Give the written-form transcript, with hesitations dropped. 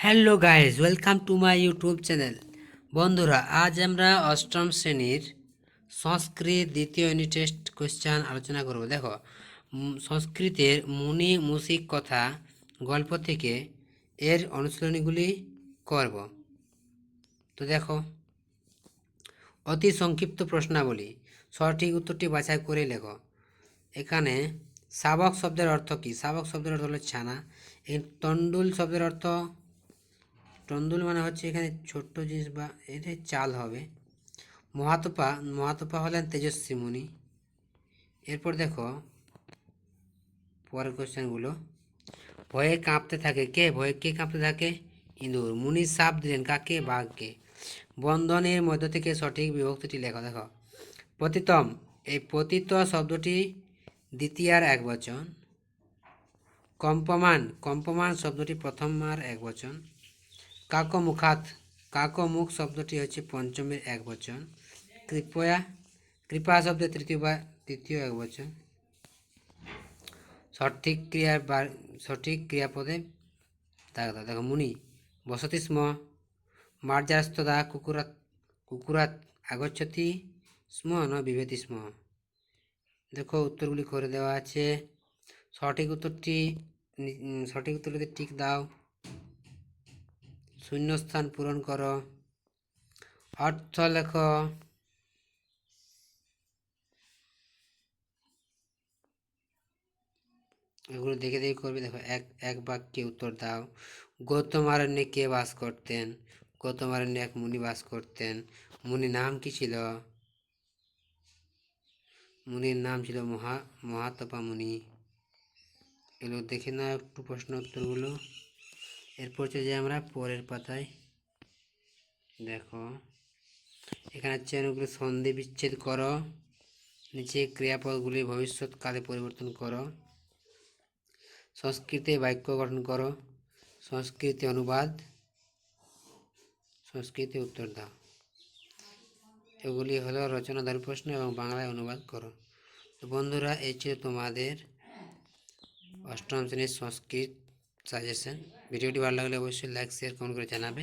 Hello guys, welcome to my YouTube channel. বন্ধুরা, আজ আমরা অষ্টম শ্রেণীর সংস্কৃত দ্বিতীয় ইউনিট টেস্ট কোয়েশ্চান আলোচনা করব। দেখো, সংস্কৃতের মুনি মুসিক কথা গল্প থেকে এর অনুশীলনীগুলি করব। তো দেখো, অতি সংক্ষিপ্ত প্রশ্নাবলী, সঠিক উত্তরটি বাছাই করে লেখো। এখানে শাবক শব্দের অর্থ কী? শাবক শব্দের অর্থ হলো ছানা। এই তন্ডুল শব্দের অর্থ, তন্ডুল মানে হচ্ছে এখানে ছোট্ট জিনিস বা এটা চাল হবে। মহাতপা, মহাতপা হলেন তেজস্বী মুনি। এরপর দেখো পরের কোশ্চেনগুলো। ভয়ে কাঁপতে থাকে কে? ভয়ে কে কাঁপতে থাকে? ইঁদুর। মুনি সাপ দিলেন কাকে? বাঘকে। বন্ধনের মধ্য থেকে সঠিক বিভক্তিটি লেখো। দেখো, পতিতম, এই পতিত শব্দটি দ্বিতীয়ার এক বচন। কম্পমান, কম্পমান শব্দটি প্রথমার এক বচন। কাকমুখাত, কাকমুখ শব্দটি হচ্ছে পঞ্চমের এক বচন। কৃপয়া, কৃপা শব্দের তৃতীয় এক বচন। সঠিক ক্রিয়াপদে দেখো, মুনি বসতি স্ম, মার্জাস্তদা কুকুরাত, কুকুরাত আগচ্ছতি স্ম ন বিভেতি স্ম। দেখো উত্তরগুলি করে দেওয়া আছে। সঠিক উত্তরটিতে টিক দাও, শূন্যস্থান পূরণ করো, অর্থ লেখো। এগুলো দেখে দেখে করবে। দেখো, এক এক বাক্যে উত্তর দাও। গৌতমারণ্যে কে বাস করতেন? গৌতমারণ্যে এক মুনি বাস করতেন। মুনির নাম কি ছিল? মুনির নাম ছিল মহাতপা মুনি। এগুলো দেখে না একটু প্রশ্ন উত্তরগুলো। এরপর যে আমরা পরের পাতায় দেখো, এখানে চেনগুলো সন্ধি বিচ্ছেদ করো। নিচে ক্রিয়াপদগুলি ভবিষ্যৎকালে পরিবর্তন করো। সংস্কৃতে বাক্য গঠন করো। সংস্কৃতে অনুবাদ, সংস্কৃতে উত্তর দাও। এগুলি হলো রচনাধারী প্রশ্ন এবং বাংলায় অনুবাদ করো। তো বন্ধুরা, এই ছিল তোমাদের অষ্টম শ্রেণীর সংস্কৃত সাজেশন। ভিডিওটি ভালো লাগলে অবশ্যই লাইক শেয়ার কমেন্ট করে জানাবে।